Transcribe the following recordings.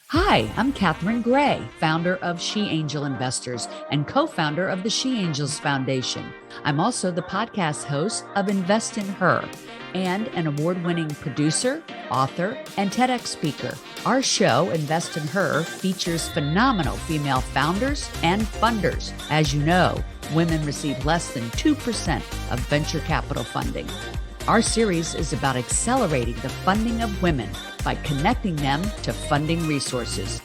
Hi, I'm Catherine Gray, founder of She Angel Investors and co-founder of the She Angels Foundation. I'm also the podcast host of Invest in Her and an award-winning producer, author, and TEDx speaker. Our show, Invest in Her, features phenomenal female founders and funders. As you know, women receive less than 2% of venture capital funding. Our series is about accelerating the funding of women by connecting them to funding resources.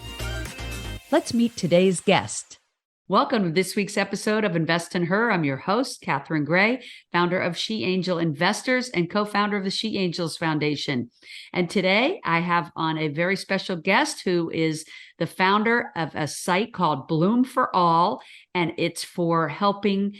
Let's meet today's guest. Welcome to this week's episode of Invest in Her. I'm your host, Catherine Gray, founder of She Angel Investors and co-founder of the She Angels Foundation. And today I have on a very special guest who is the founder of a site called Bloom for All, and it's for helping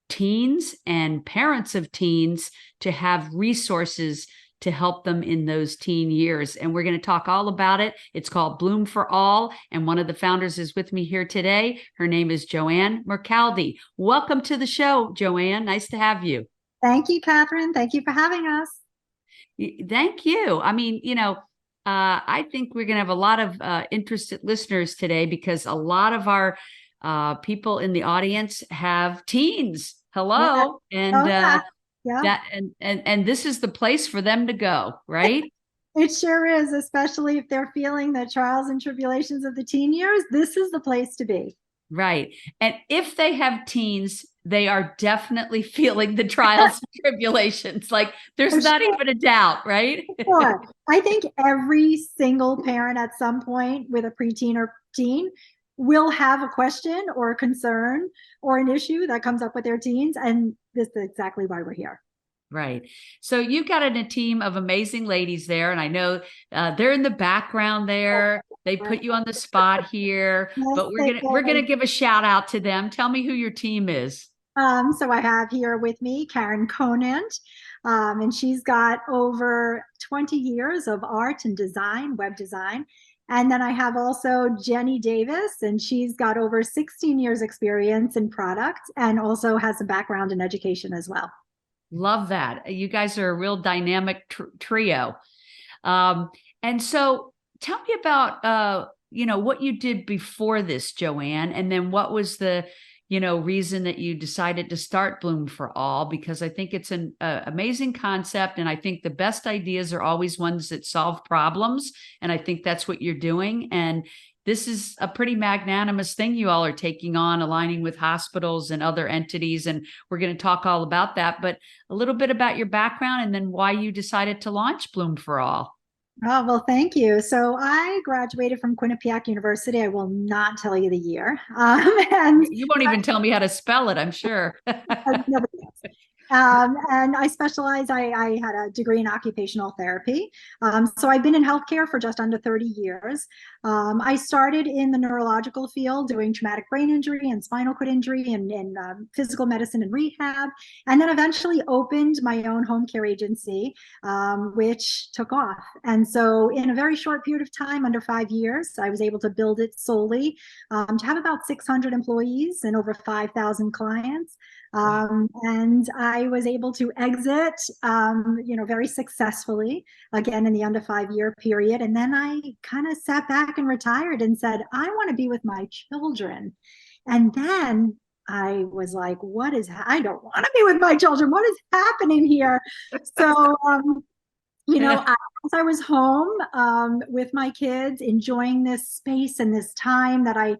teens and parents of teens to have resources to help them in those teen years. And we're going to talk all about it. It's called Bloom for All. And one of the founders is with me here today. Her name is Joanne Mercaldi. Welcome to the show, Joanne. Nice to have you. Thank you, Catherine. Thank you for having us. Thank you. I mean, I think we're going to have a lot of interested listeners today because a lot of our people in the audience have teens. Hello. Yeah. And Yeah. and this is the place for them to go, right? It sure is, especially if they're feeling the trials and tribulations of the teen years. This is the place to be. Right. And if they have teens, they are definitely feeling the trials and tribulations. Like there's not even a doubt, right? Sure. I think every single parent at some point with a preteen or teen will have a question or a concern or an issue that comes up with their teens. And this is exactly why we're here. Right. So you've got a team of amazing ladies there. And I know they're in the background there. They put you on the spot here, Yes, but we're gonna give a shout out to them. Tell me who your team is. So I have here with me Karen Conant, and she's got over 20 years of art and design, web design. And then I have also Jenny Davis, and she's got over 16 years experience in product and also has a background in education as well. Love that. You guys are a real dynamic trio. And so tell me about, what you did before this, Joanne, and then what was the reason that you decided to start Bloom for All, because I think it's an amazing concept. And I think the best ideas are always ones that solve problems. And I think that's what you're doing. And this is a pretty magnanimous thing you all are taking on, aligning with hospitals and other entities. And we're going to talk all about that, but a little bit about your background and then why you decided to launch Bloom for All. Oh, well, thank you. So I graduated from Quinnipiac University. I will not tell you the year. And you won't even tell me how to spell it, I'm sure. Nobody knows. And I specialize, I had a degree in occupational therapy. So I've been in healthcare for just under 30 years. I started in the neurological field doing traumatic brain injury and spinal cord injury and physical medicine and rehab. And then eventually opened my own home care agency, which took off. And so in a very short period of time, under 5 years, I was able to build it solely to have about 600 employees and over 5,000 clients. And I was able to exit, very successfully, again, in the under 5 year period. And then I kind of sat back and retired and said, I want to be with my children. And then I was like, I don't want to be with my children. What is happening here? So, as I was home with my kids, enjoying this space and this time that I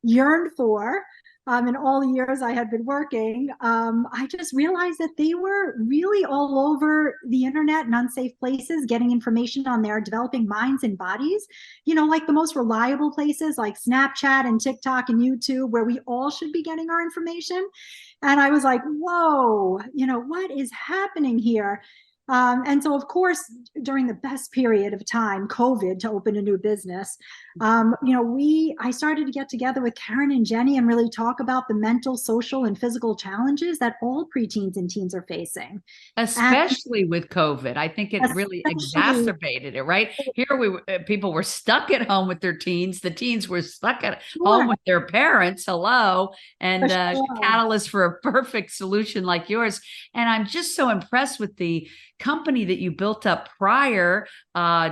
yearned for, in all the years I had been working, I just realized that they were really all over the internet and unsafe places, getting information on their developing minds and bodies, like the most reliable places like Snapchat and TikTok and YouTube, where we all should be getting our information. And I was like, whoa, what is happening here? And so, of course, during the best period of time, COVID, to open a new business, I started to get together with Karen and Jenny and really talk about the mental, social, and physical challenges that all preteens and teens are facing. Especially with COVID. I think it really exacerbated it, right? Here people were stuck at home with their teens. The teens were stuck at home with their parents. Hello. And catalyst for a perfect solution like yours. And I'm just so impressed with the company that you built up prior,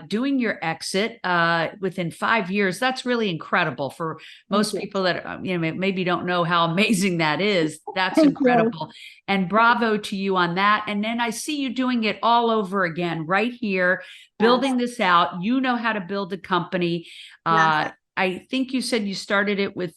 doing your exit within 5 years. That's really incredible for most people that maybe don't know how amazing that is. That's incredible. And bravo to you on that. And then I see you doing it all over again right here, building this out. You know how to build a company. I think you said you started it with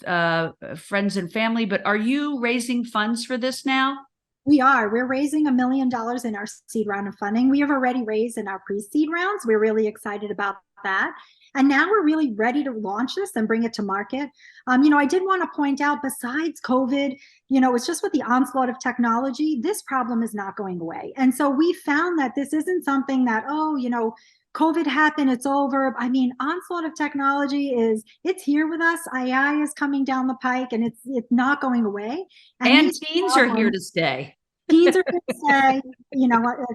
friends and family, but are you raising funds for this now? We are. We're raising $1 million in our seed round of funding. We have already raised in our pre-seed rounds. We're really excited about that. And now we're really ready to launch this and bring it to market. I did want to point out, besides COVID, it's just with the onslaught of technology, this problem is not going away. And so we found that this isn't something that, COVID happened, it's over. I mean, onslaught of technology it's here with us. AI is coming down the pike, and it's not going away. And teens are here to stay. Teens are here to stay.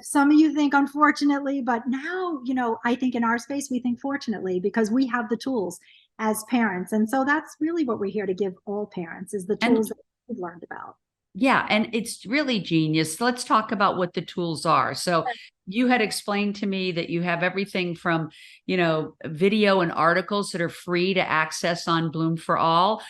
Some of you think unfortunately, but now, I think in our space, we think fortunately, because we have the tools as parents. And so that's really what we're here to give all parents, is the tools that we've learned about. Yeah, and it's really genius. Let's talk about what the tools are. So you had explained to me that you have everything from, video and articles that are free to access on Bloom for All.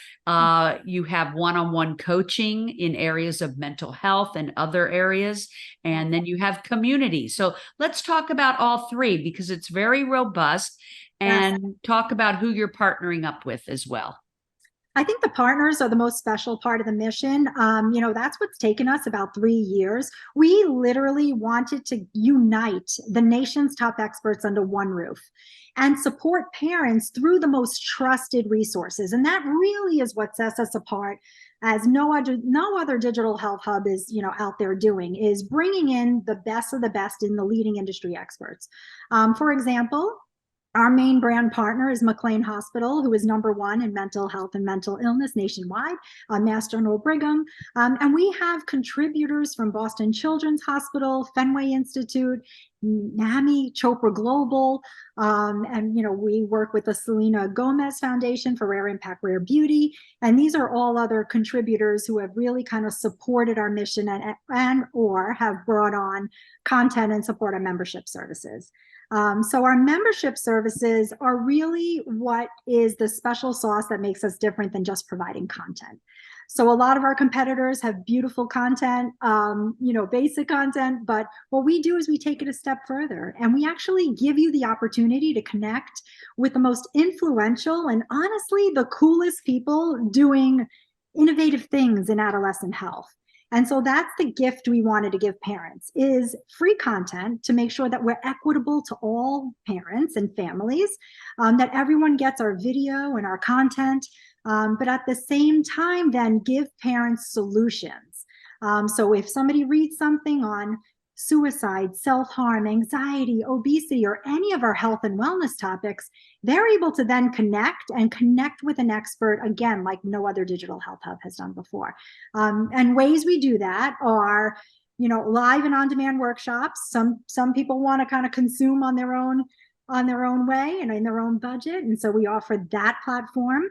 You have one-on-one coaching in areas of mental health and other areas. And then you have community. So let's talk about all three, because it's very robust, and talk about who you're partnering up with as well. I think the partners are the most special part of the mission. That's what's taken us about 3 years. We literally wanted to unite the nation's top experts under one roof and support parents through the most trusted resources. And that really is what sets us apart, as no other digital health hub is, out there doing, is bringing in the best of the best in the leading industry experts. For example, our main brand partner is McLean Hospital, who is #1 in mental health and mental illness nationwide, Mass General Brigham. And we have contributors from Boston Children's Hospital, Fenway Institute, NAMI, Chopra Global, and we work with the Selena Gomez Foundation for Rare Impact, Rare Beauty. And these are all other contributors who have really kind of supported our mission and or have brought on content and support our membership services. So our membership services are really what is the special sauce that makes us different than just providing content. So a lot of our competitors have beautiful content, basic content, but what we do is we take it a step further, and we actually give you the opportunity to connect with the most influential and honestly the coolest people doing innovative things in adolescent health. And so that's the gift we wanted to give parents, is free content to make sure that we're equitable to all parents and families, that everyone gets our video and our content, but at the same time, then give parents solutions. So if somebody reads something on suicide, self-harm, anxiety, obesity, or any of our health and wellness topics, they're able to then connect with an expert, again, like no other digital health hub has done before. And ways we do that are, live and on-demand workshops. Some people want to kind of consume on their own way and in their own budget. And so we offer that platform.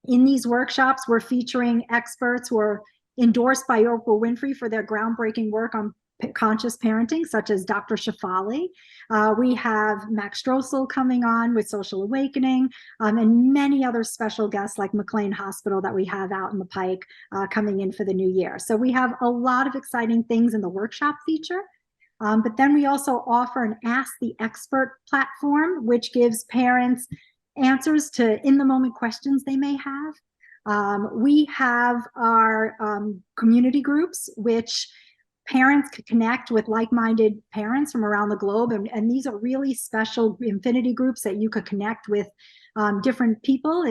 In these workshops, we're featuring experts who are endorsed by Oprah Winfrey for their groundbreaking work on conscious parenting, such as Dr. Shafali. We have Max Stroessel coming on with Social Awakening, and many other special guests like McLean Hospital that we have out in the pike coming in for the new year. So we have a lot of exciting things in the workshop feature. But then we also offer an Ask the Expert platform, which gives parents answers to in-the-moment questions they may have. We have our community groups, which parents could connect with like-minded parents from around the globe. And these are really special infinity groups that you could connect with different people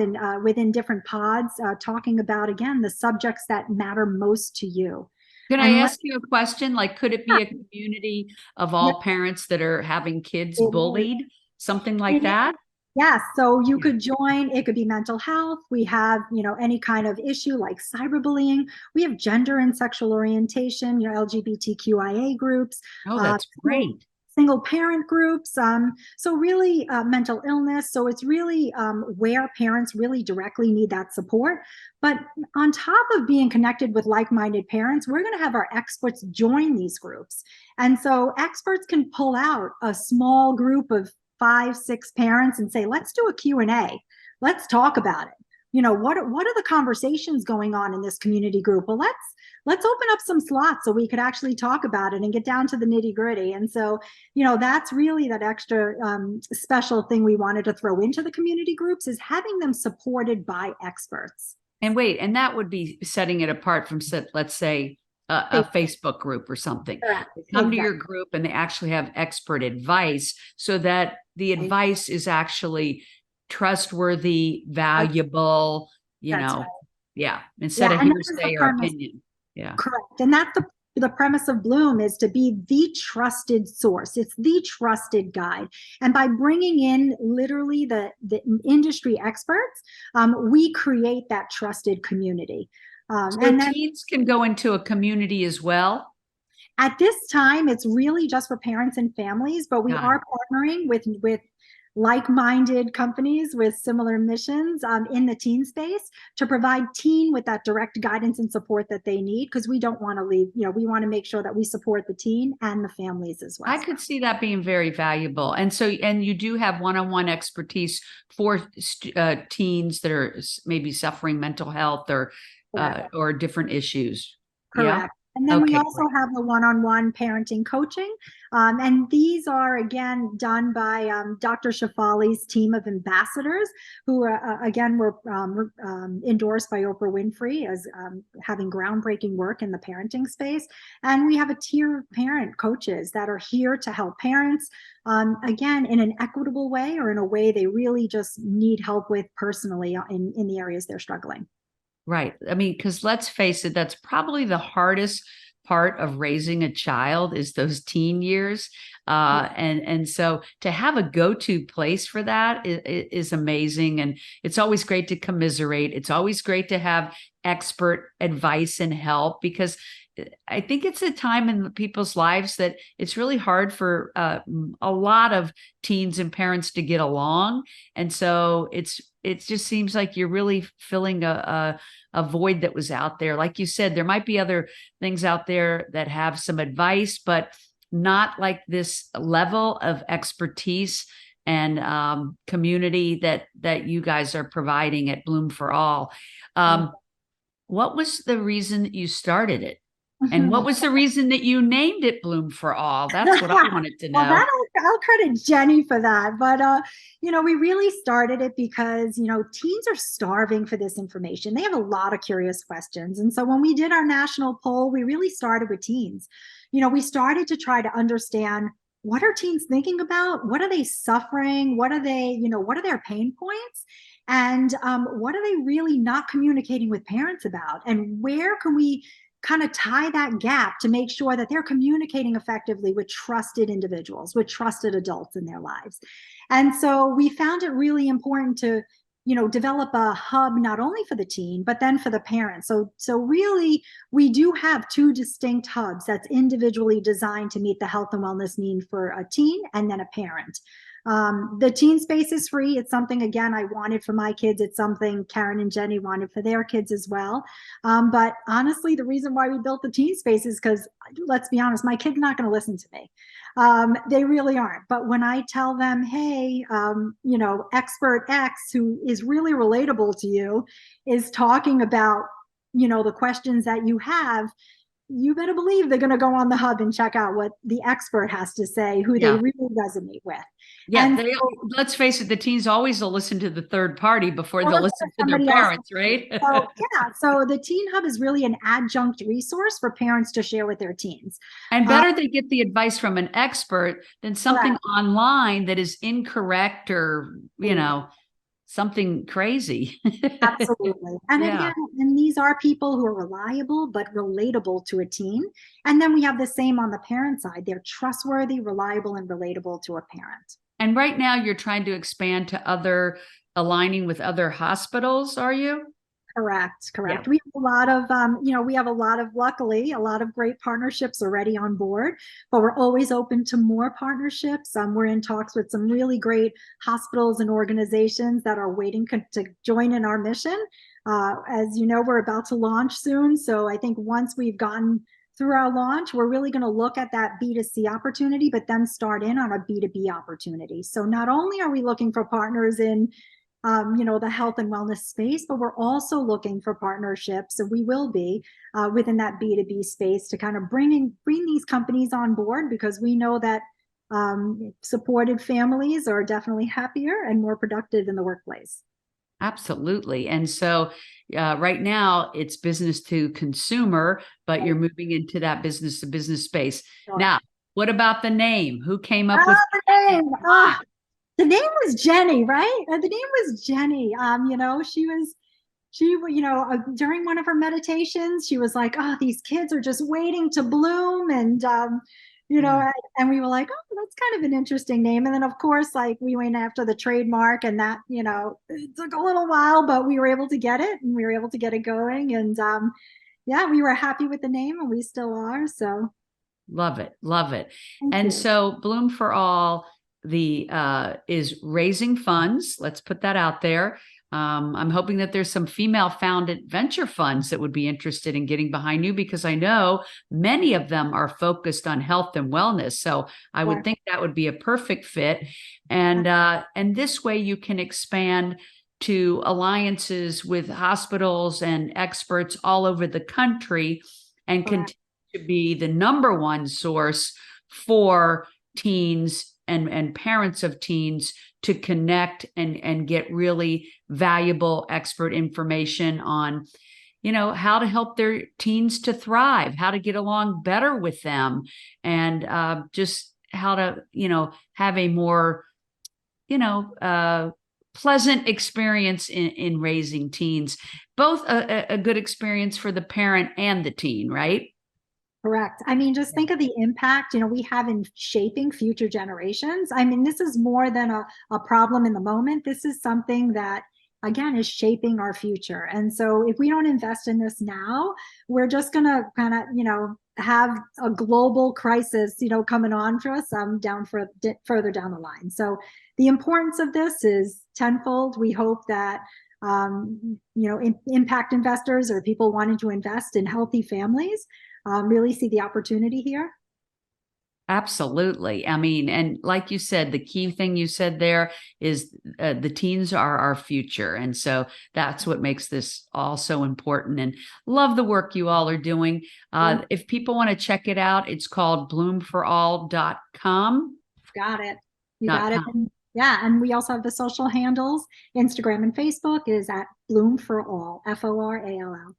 within different pods, talking about, again, the subjects that matter most to you. Can I ask you a question? Like, could it be a community of all parents that are having kids bullied? Something like that? Yes, so you could join. It could be mental health. We have, any kind of issue like cyberbullying. We have gender and sexual orientation, LGBTQIA groups. Oh, that's great. single parent groups. So really mental illness. So it's really where parents really directly need that support. But on top of being connected with like-minded parents, we're going to have our experts join these groups. And so experts can pull out a small group of 5, 6 parents and say, let's do a Q&A. Let's talk about it. What are the conversations going on in this community group? Well, let's open up some slots so we could actually talk about it and get down to the nitty-gritty. And so, that's really that extra special thing we wanted to throw into the community groups, is having them supported by experts. And wait, and that would be setting it apart from, let's say, a Facebook group or something. Correct. They come to your group and they actually have expert advice, so that the advice is actually trustworthy, valuable, Right. Yeah, instead of hearsay or opinion. Yeah. Correct. And that's the premise of Bloom, is to be the trusted source. It's the trusted guide. And by bringing in literally the industry experts, we create that trusted community. So teens can go into a community as well? At this time, it's really just for parents and families, but we are partnering with like-minded companies with similar missions in the teen space to provide teen with that direct guidance and support that they need, because we don't want to leave, we want to make sure that we support the teen and the families as well. I could see that being very valuable. And you do have one-on-one expertise for teens that are maybe suffering mental health or different issues. Correct. Yeah? And then we also have the one-on-one parenting coaching. And these are, again, done by Dr. Shafali's team of ambassadors, who, again, were endorsed by Oprah Winfrey as having groundbreaking work in the parenting space. And we have a tier of parent coaches that are here to help parents, again, in an equitable way, or in a way they really just need help with personally in the areas they're struggling. Right. I mean, because let's face it, that's probably the hardest part of raising a child, is those teen years. And so to have a go-to place for that is amazing. And it's always great to commiserate. It's always great to have expert advice and help, because I think it's a time in people's lives that it's really hard for a lot of teens and parents to get along. And so it just seems like you're really filling a void that was out there. Like you said, there might be other things out there that have some advice, but not like this level of expertise and community that you guys are providing at Bloom for All. What was the reason that you started it? And what was the reason that you named it Bloom for All? That's what I wanted to know. Well, I'll credit Jenny for that. But, we really started it because, teens are starving for this information. They have a lot of curious questions. And so when we did our national poll, we really started with teens. We started to try to understand, what are teens thinking about? What are they suffering? What are they, what are their pain points? And what are they really not communicating with parents about? And where can we kind of tie that gap to make sure that they're communicating effectively with trusted individuals, with trusted adults in their lives? And so we found it really important to, develop a hub not only for the teen, but then for the parents. So really, we do have 2 distinct hubs that's individually designed to meet the health and wellness need for a teen and then a parent. The teen space is free. It's something, again, I wanted for my kids. It's something Karen and Jenny wanted for their kids as well. But honestly, the reason why we built the teen space is because, let's be honest, my kid's not going to listen to me. They really aren't. But when I tell them, hey, expert X, who is really relatable to you, is talking about, the questions that you have, you better believe they're going to go on the hub and check out what the expert has to say, who they really resonate with. Yeah, let's face it, the teens always will listen to the third party before they'll listen to their parents, right? So the Teen Hub is really an adjunct resource for parents to share with their teens. And better they get the advice from an expert than something online that is incorrect or, something crazy. Absolutely. And again, and these are people who are reliable but relatable to a teen. And then we have the same on the parent side. They're trustworthy, reliable, and relatable to a parent. And right now you're trying to expand to aligning with other hospitals, are you? Correct, Yeah. correct. We have a lot of, luckily, a lot of great partnerships already on board, but we're always open to more partnerships. We're in talks with some really great hospitals and organizations that are waiting to join in our mission. As you know, we're about to launch soon. So I think once we've gotten through our launch, we're really going to look at that B2C opportunity, but then start in on a B2B opportunity. So not only are we looking for partners in the health and wellness space, but we're also looking for partnerships, and we will be within that B2B space to kind of bring these companies on board, because we know that supported families are definitely happier and more productive in the workplace. Absolutely. And so right now it's business to consumer, but you're moving into that business to business space. Sure. Now, what about the name? Who came up with the name? The name was Jenny, right? The name was Jenny. During one of her meditations, she was like, "Oh, these kids are just waiting to bloom," and and we were like, "Oh, that's kind of an interesting name." And then, of course, like we went after the trademark, and that it took a little while, but we were able to get it, and we were able to get it going, and yeah, we were happy with the name, and we still are. So love it, love it. thank And you. so Bloom for All is raising funds. Let's put that out there. I'm hoping that there's some female founded venture funds that would be interested in getting behind you, because I know many of them are focused on health and wellness. So I would think that would be a perfect fit. And this way you can expand to alliances with hospitals and experts all over the country and continue to be the number one source for teens and parents of teens to connect and get really valuable expert information on, how to help their teens to thrive, how to get along better with them, and just how to, have a more, pleasant experience in raising teens, both a good experience for the parent and the teen, right? Correct. I mean, just think of the impact, we have in shaping future generations. I mean, this is more than a problem in the moment. This is something that, again, is shaping our future. And so if we don't invest in this now, we're just going to kind of, have a global crisis, coming on for us further down the line. So the importance of this is tenfold. We hope that impact investors or people wanting to invest in healthy families really see the opportunity here. Absolutely. I mean, and like you said, the key thing you said there is the teens are our future. And so that's what makes this all so important, and love the work you all are doing. If people want to check it out, it's called bloomforall.com. Got it. You got it. Yeah. And we also have the social handles. Instagram and Facebook is at Bloom for All, FORALL.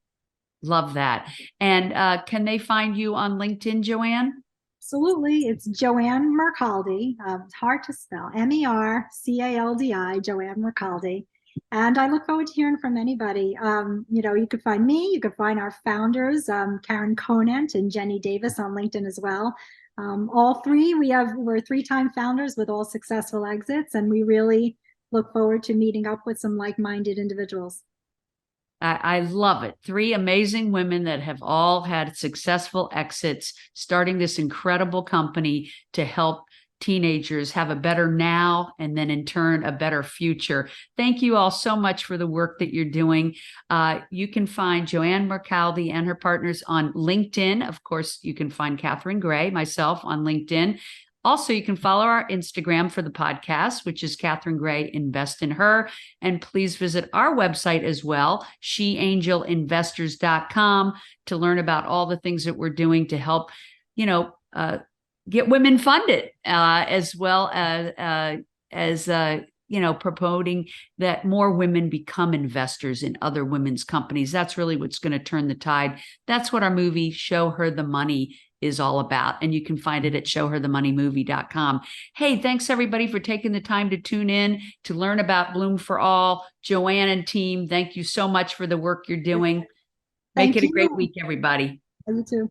Love that. And can they find you on LinkedIn, Joanne? Absolutely. It's Joanne Mercaldi. It's hard to spell. Mercaldi, Joanne Mercaldi. And I look forward to hearing from anybody. You could find me. You could find our founders, Karen Conant and Jenny Davis, on LinkedIn as well. All three, we're three-time founders with all successful exits, and we really look forward to meeting up with some like-minded individuals. I love it. Three amazing women that have all had successful exits, starting this incredible company to help teenagers have a better now, and then in turn, a better future. Thank you all so much for the work that you're doing. You can find Joanne Mercaldi and her partners on LinkedIn. Of course, you can find Catherine Gray, myself, on LinkedIn. Also, you can follow our Instagram for the podcast, which is Catherine Gray Invest in Her. And please visit our website as well, sheangelinvestors.com, to learn about all the things that we're doing to help, get women funded, as well as promoting that more women become investors in other women's companies. That's really what's going to turn the tide. That's what our movie, Show Her the Money, is all about. And you can find it at showherthemoneymovie.com. Hey, thanks everybody for taking the time to tune in to learn about Bloom for All. Joanne and team, thank you so much for the work you're doing. Make it a great week, everybody. You too.